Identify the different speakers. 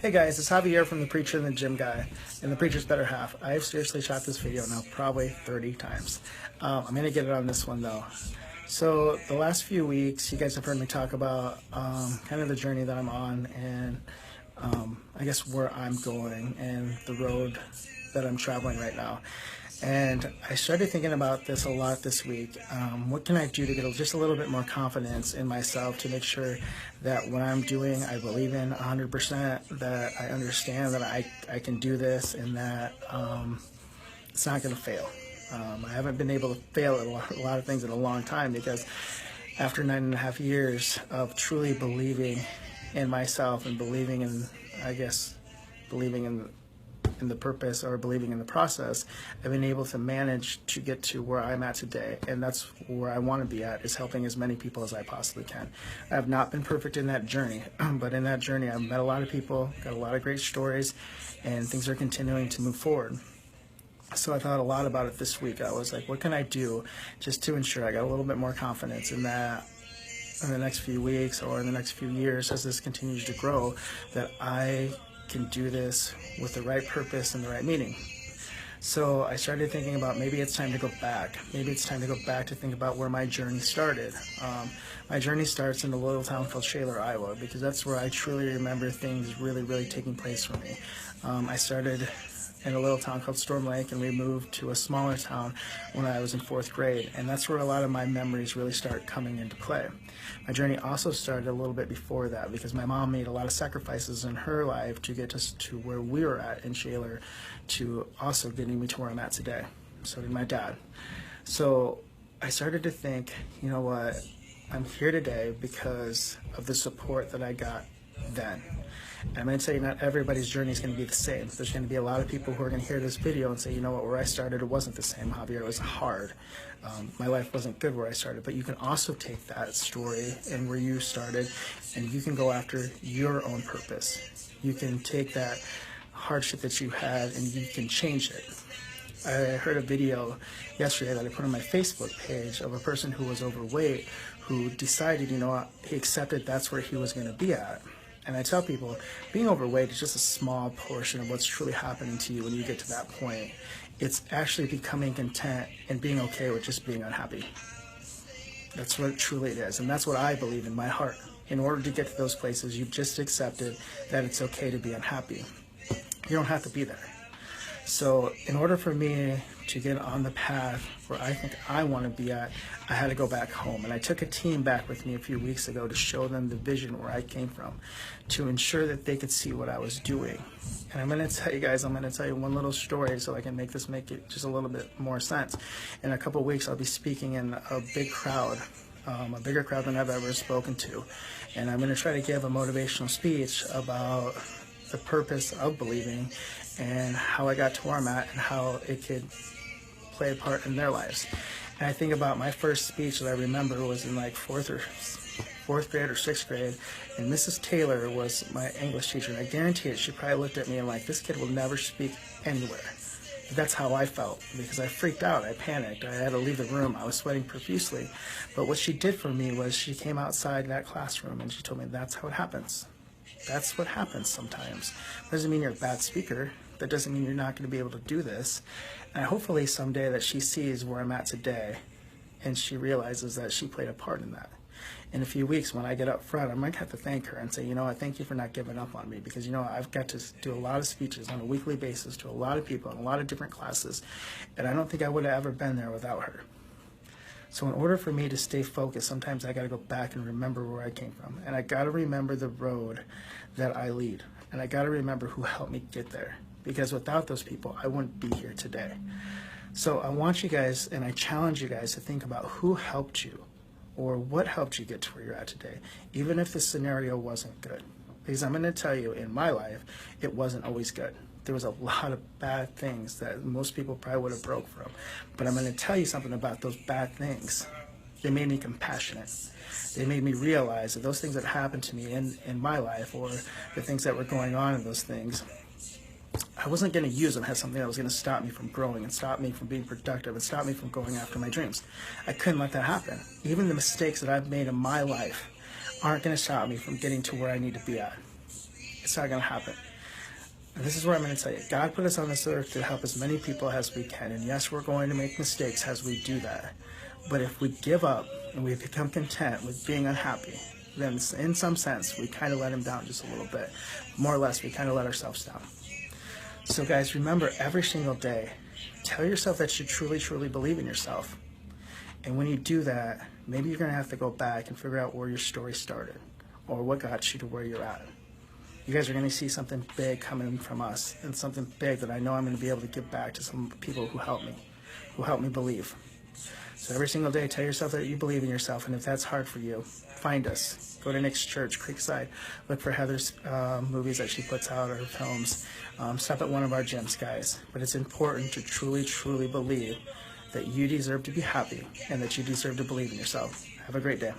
Speaker 1: Hey guys, it's Javier from The Preacher and the Gym Guy and The Preacher's Better Half. I've seriously shot this video now probably 30 times. I'm going to get it on this one though. So the last few weeks, you guys have heard me talk about kind of the journey that I'm on and I guess where I'm going and the road that I'm traveling right now. And I started thinking about this a lot this week. What can I do to get just a little bit more confidence in myself to make sure that what I'm doing, I believe in 100%, that I understand that I can do this and that it's not going to fail. I haven't been able to fail at a lot of things in a long time because after 9.5 years of truly believing in myself and believing in, I guess, believing in the purpose or believing in the process, I've been able to manage to get to where I'm at today, and that's where I want to be at, is helping as many people as I possibly can. I have not been perfect in that journey, but in that journey I've met a lot of people, got a lot of great stories, and things are continuing to move forward. So I thought a lot about it this week. I was like, what can I do just to ensure I got a little bit more confidence in that in the next few weeks or in the next few years as this continues to grow, that I can do this with the right purpose and the right meaning. So I started thinking about maybe it's time to go back. Maybe it's time to go back to think about where my journey started. My journey starts in a little town called Shaler, Iowa, because that's where I truly remember things really taking place for me. I started in a little town called Storm Lake, and we moved to a smaller town when I was in 4th grade, and that's where a lot of my memories really start coming into play. My journey also started a little bit before that because my mom made a lot of sacrifices in her life to get us to where we were at in Shaler, to also getting me to where I'm at today. So did my dad. So I started to think, you know what, I'm here today because of the support that I got then. And I'm going to tell you, not everybody's journey is going to be the same. There's going to be a lot of people who are going to hear this video and say, you know what, where I started, it wasn't the same, Javier. It was hard. My life wasn't good where I started. But you can also take that story and where you started, and you can go after your own purpose. You can take that hardship that you had and you can change it. I heard a video yesterday that I put on my Facebook page of a person who was overweight who decided, you know what, he accepted that's where he was going to be at. And I tell people, being overweight is just a small portion of what's truly happening to you when you get to that point. It's actually becoming content and being okay with just being unhappy. That's what truly it is, and that's what I believe in my heart. In order to get to those places, you've just accepted that it's okay to be unhappy. You don't have to be there. So in order for me to get on the path where I think I want to be at, I had to go back home. And I took a team back with me a few weeks ago to show them the vision where I came from, to ensure that they could see what I was doing. And I'm going to tell you guys, I'm going to tell you one little story so I can make it just a little bit more sense. In a couple of weeks, I'll be speaking in a big crowd, a bigger crowd than I've ever spoken to. And I'm going to try to give a motivational speech about the purpose of believing and how I got to where I'm at and how it could play a part in their lives. And I think about my first speech that I remember was in like 4th grade or 6th grade, and Mrs. Taylor was my English teacher, and I guarantee it, she probably looked at me and like, this kid will never speak anywhere. But that's how I felt, because I freaked out, I panicked, I had to leave the room, I was sweating profusely. But what she did for me was she came outside that classroom and she told me that's how it happens. That's what happens sometimes. That doesn't mean you're a bad speaker. That doesn't mean you're not going to be able to do this. And hopefully someday that she sees where I'm at today and she realizes that she played a part in that. In a few weeks when I get up front, I might have to thank her and say, you know, I thank you for not giving up on me, because, you know, I've got to do a lot of speeches on a weekly basis to a lot of people in a lot of different classes, and I don't think I would have ever been there without her. So in order for me to stay focused, sometimes I got to go back and remember where I came from. And I got to remember the road that I lead. And I got to remember who helped me get there. Because without those people, I wouldn't be here today. So I want you guys, and I challenge you guys to think about who helped you or what helped you get to where you're at today, even if the scenario wasn't good. Because I'm going to tell you, in my life, it wasn't always good. There was a lot of bad things that most people probably would have broke from. But I'm going to tell you something about those bad things. They made me compassionate. They made me realize that those things that happened to me in my life, or the things that were going on in those things, I wasn't going to use them as something that was going to stop me from growing and stop me from being productive and stop me from going after my dreams. I couldn't let that happen. Even the mistakes that I've made in my life aren't going to stop me from getting to where I need to be at. It's not going to happen. And this is what I'm going to tell you. God put us on this earth to help as many people as we can. And yes, we're going to make mistakes as we do that. But if we give up and we become content with being unhappy, then in some sense, we kind of let him down just a little bit. More or less, we kind of let ourselves down. So guys, remember every single day, tell yourself that you truly, truly believe in yourself. And when you do that, maybe you're going to have to go back and figure out where your story started or what got you to where you're at. You guys are going to see something big coming from us, and something big that I know I'm going to be able to give back to some people who helped me believe. So every single day, tell yourself that you believe in yourself, and if that's hard for you, find us. Go to Nick's church, Creekside. Look for Heather's movies that she puts out, or films. Stop at one of our gyms, guys. But it's important to truly, truly believe that you deserve to be happy and that you deserve to believe in yourself. Have a great day.